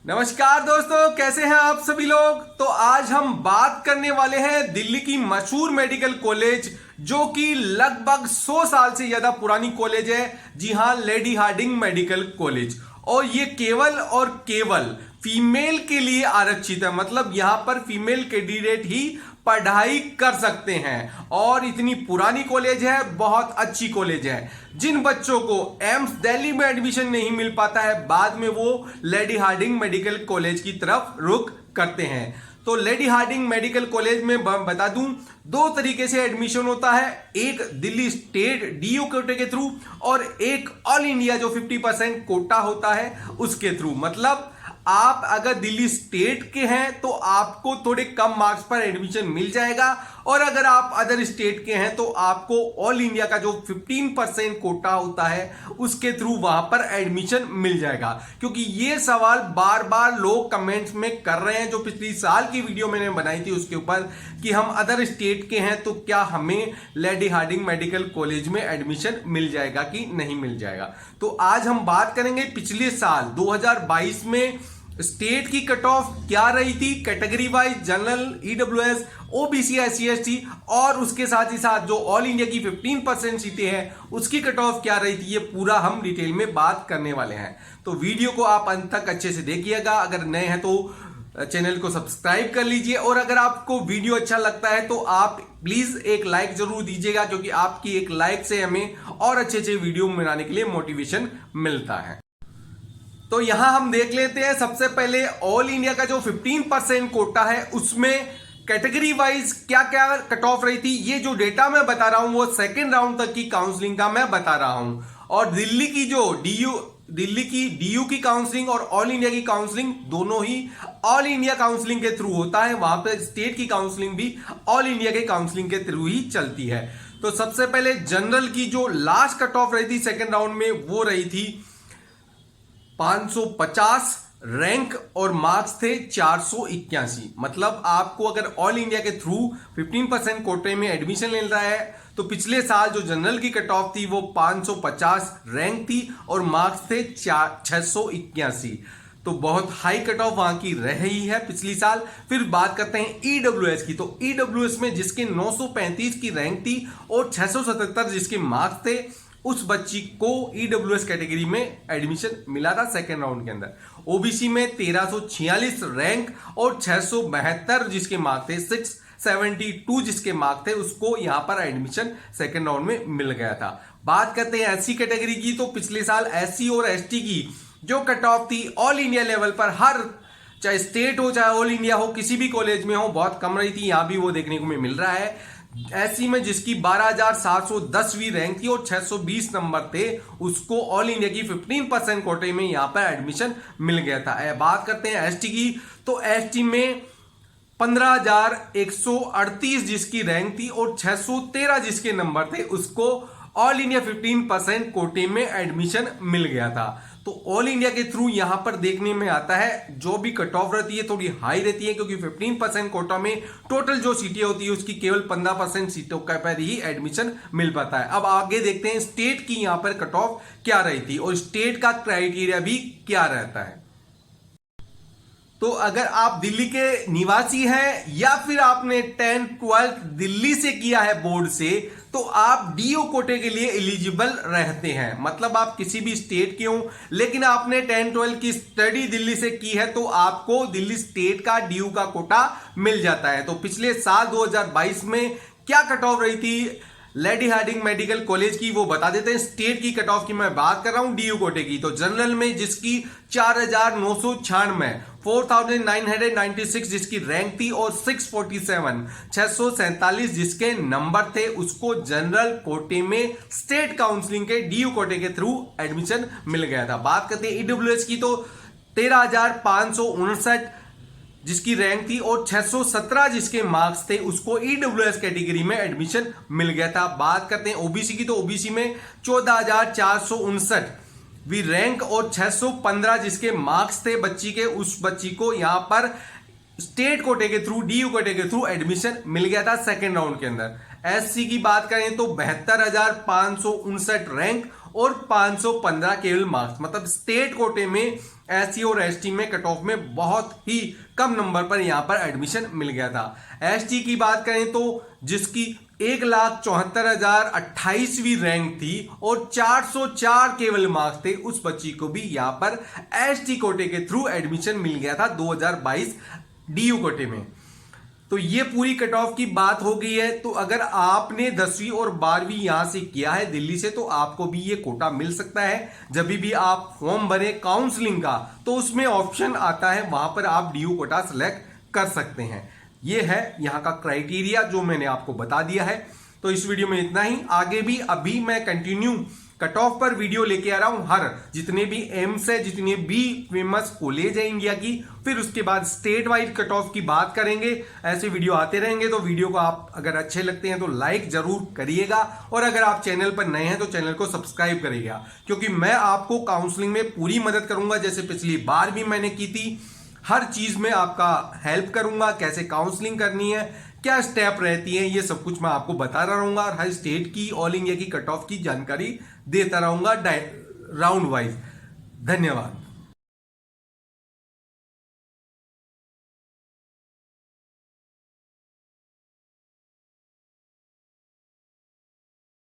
नमस्कार दोस्तों, कैसे हैं आप सभी लोग। तो आज हम बात करने वाले हैं दिल्ली की मशहूर मेडिकल कॉलेज जो कि लगभग 100 साल से ज्यादा पुरानी कॉलेज है। जी हां, लेडी हार्डिंग मेडिकल कॉलेज। और ये केवल और केवल फीमेल के लिए आरक्षित है, मतलब यहां पर फीमेल कैंडिडेट ही पढ़ाई कर सकते हैं। और इतनी पुरानी कॉलेज है, बहुत अच्छी कॉलेज है। जिन बच्चों को एम्स दिल्ली में एडमिशन नहीं मिल पाता है, बाद में वो लेडी हार्डिंग मेडिकल कॉलेज की तरफ रुख करते हैं। तो लेडी हार्डिंग मेडिकल कॉलेज में बता दूं, दो तरीके से एडमिशन होता है। एक दिल्ली स्टेट डीयू कोटे के थ्रू और एक ऑल इंडिया जो 50% कोटा होता है उसके थ्रू। मतलब आप अगर दिल्ली स्टेट के हैं तो आपको थोड़े कम मार्क्स पर एडमिशन मिल जाएगा, और अगर आप अदर स्टेट के हैं तो आपको ऑल इंडिया का जो 15% कोटा होता है उसके थ्रू वहां पर एडमिशन मिल जाएगा। क्योंकि ये सवाल बार बार लोग कमेंट्स में कर रहे हैं, जो पिछली साल की वीडियो मैंने बनाई थी उसके ऊपर, कि हम अदर स्टेट के हैं तो क्या हमें लेडी हार्डिंग मेडिकल कॉलेज में एडमिशन मिल जाएगा कि नहीं मिल जाएगा। तो आज हम बात करेंगे पिछले साल 2022 में स्टेट की कट ऑफ क्या रही थी, category wise, general, EWS, OBC, SC ST, और उसके साथ ही साथ जो ऑल इंडिया की 15% सीटें हैं उसकी कट ऑफ क्या रही थी। ये पूरा हम डिटेल में बात करने वाले हैं। तो वीडियो को आप अंत तक अच्छे से देखिएगा। अगर नए हैं तो चैनल को सब्सक्राइब कर लीजिए, और अगर आपको वीडियो अच्छा लगता है तो आप प्लीज एक लाइक जरूर दीजिएगा, क्योंकि आपकी एक लाइक से हमें और अच्छे अच्छे वीडियो बनाने के लिए मोटिवेशन मिलता है। तो यहां हम देख लेते हैं सबसे पहले ऑल इंडिया का जो 15% कोटा है उसमें कैटेगरी वाइज क्या क्या कट ऑफ रही थी। ये जो डेटा मैं बता रहा हूं वो सेकेंड राउंड तक की काउंसलिंग का मैं बता रहा हूं। और दिल्ली की डीयू की काउंसलिंग और ऑल इंडिया की काउंसलिंग दोनों ही ऑल इंडिया काउंसलिंग के थ्रू होता है। वहां पर स्टेट की काउंसलिंग भी ऑल इंडिया के काउंसलिंग के थ्रू ही चलती है। तो सबसे पहले जनरल की जो लास्ट कट ऑफ रही थी सेकेंड राउंड में, वो रही थी 550 रैंक और मार्क्स थे 481। मतलब आपको अगर ऑल इंडिया के थ्रू 15% कोटे में एडमिशन ले रहा है तो पिछले साल जो जनरल की कट ऑफ थी वो 550 रैंक थी और मार्क्स थे 681। तो बहुत हाई कट ऑफ वहां की रही है पिछली साल। फिर बात करते हैं ईडब्ल्यूएस की। तो ईडब्ल्यूएस में जिसके 935 की रैंक थी और 677 जिसके मार्क्स थे, उस बच्ची को ईडब्ल्यूएस कैटेगरी में एडमिशन मिला था सेकेंड राउंड के अंदर। ओबीसी में 1346 रैंक और 672 जिसके मार्क थे, 672 जिसके मार्क थे, उसको यहां पर एडमिशन सेकेंड राउंड में मिल गया था। बात करते हैं एससी कैटेगरी की। तो पिछले साल एससी और एसटी की जो कट ऑफ थी ऑल इंडिया लेवल पर, हर चाहे स्टेट हो चाहे ऑल इंडिया हो, किसी भी कॉलेज में हो, बहुत कम रही थी। यहां भी वो देखने को मिल रहा है। एससी में जिसकी 12,710वीं रैंक थी और 620 नंबर थे, उसको ऑल इंडिया की 15% कोटे में यहां पर एडमिशन मिल गया था। बात करते हैं एसटी की। तो एसटी में 15,138 जिसकी रैंक थी और 613 जिसके नंबर थे, उसको ऑल इंडिया 15% कोटे में एडमिशन मिल गया था। तो ऑल इंडिया के थ्रू यहां पर देखने में आता है जो भी कट ऑफ रहती है थोड़ी हाई रहती है, क्योंकि 15% कोटा में टोटल जो सीटें होती है उसकी केवल 15% सीटों का पर ही एडमिशन मिल पाता है। अब आगे देखते हैं स्टेट की यहां पर कट ऑफ क्या रही थी और स्टेट का क्राइटेरिया भी क्या रहता है। तो अगर आप दिल्ली के निवासी हैं या फिर आपने 10th-12th दिल्ली से किया है बोर्ड से, तो आप डीओ कोटे के लिए एलिजिबल रहते हैं। मतलब आप किसी भी स्टेट के हो लेकिन आपने 10th-12th की स्टडी दिल्ली से की है तो आपको दिल्ली स्टेट का डीयू का कोटा मिल जाता है। तो पिछले साल 2022 में क्या कट ऑफ रही थी लेडी हार्डिंग मेडिकल कॉलेज की, वो बता देते हैं। स्टेट की कट ऑफ की मैं बात कर रहा हूं डीयू कोटे की। तो जनरल में जिसकी 4,996, 4,996 जिसकी रैंक थी और 647 जिसके नंबर थे, उसको जनरल कोटे में स्टेट काउंसलिंग के डीयू कोटे के थ्रू एडमिशन मिल गया था। बात करते हैं ईडब्ल्यूएस की। तो 13,559 जिसकी रैंक थी और 617 जिसके मार्क्स थे, उसको ईडब्ल्यूएस कैटेगरी में एडमिशन मिल गया था। बात करते हैं ओबीसी की। तो ओबीसी में 14,459 भी रैंक और 615 जिसके मार्क्स थे बच्ची के, उस बच्ची को यहां पर स्टेट कोटे के थ्रू डीयू कोटे के थ्रू एडमिशन मिल गया था सेकेंड राउंड के अंदर। एससी की बात करें तो 72,559 रैंक और 515 केवल मार्क्स। मतलब स्टेट कोटे में एससी और एसटी में कट ऑफ में बहुत ही कम नंबर पर यहां पर एडमिशन मिल गया था। एसटी की बात करें तो जिसकी 1,74,028वीं रैंक थी और 404 केवल मार्क्स थे, उस बच्ची को भी यहां पर एसटी कोटे के थ्रू एडमिशन मिल गया था 2022 डीयू कोटे में। तो ये पूरी कट ऑफ की बात हो गई है। तो अगर आपने 10वीं और 12वीं यहां से किया है दिल्ली से, तो आपको भी ये कोटा मिल सकता है। जब भी आप फॉर्म भरे काउंसलिंग का, तो उसमें ऑप्शन आता है, वहां पर आप डीयू कोटा सेलेक्ट कर सकते हैं। ये है यहां का क्राइटेरिया जो मैंने आपको बता दिया है। तो इस वीडियो में इतना ही। आगे भी अभी मैं कंटिन्यू कट ऑफ पर वीडियो लेके आ रहा हूं, हर जितने भी एम्स है, जितने भी फेमस कॉलेज है इंडिया की, फिर उसके बाद स्टेट वाइज कट ऑफ की बात करेंगे। ऐसे वीडियो आते रहेंगे। तो वीडियो को आप अगर अच्छे लगते हैं तो लाइक जरूर करिएगा, और अगर आप चैनल पर नए हैं तो चैनल को सब्सक्राइब करिएगा, क्योंकि मैं आपको काउंसलिंग में पूरी मदद करूंगा। जैसे पिछली बार भी मैंने की थी, हर चीज में आपका हेल्प करूंगा। कैसे काउंसलिंग करनी है, क्या स्टेप रहती है, ये सब कुछ मैं आपको बताता रहूंगा, और हर स्टेट की, ऑल इंडिया की कट ऑफ की जानकारी देता रहूंगा राउंड वाइज। धन्यवाद।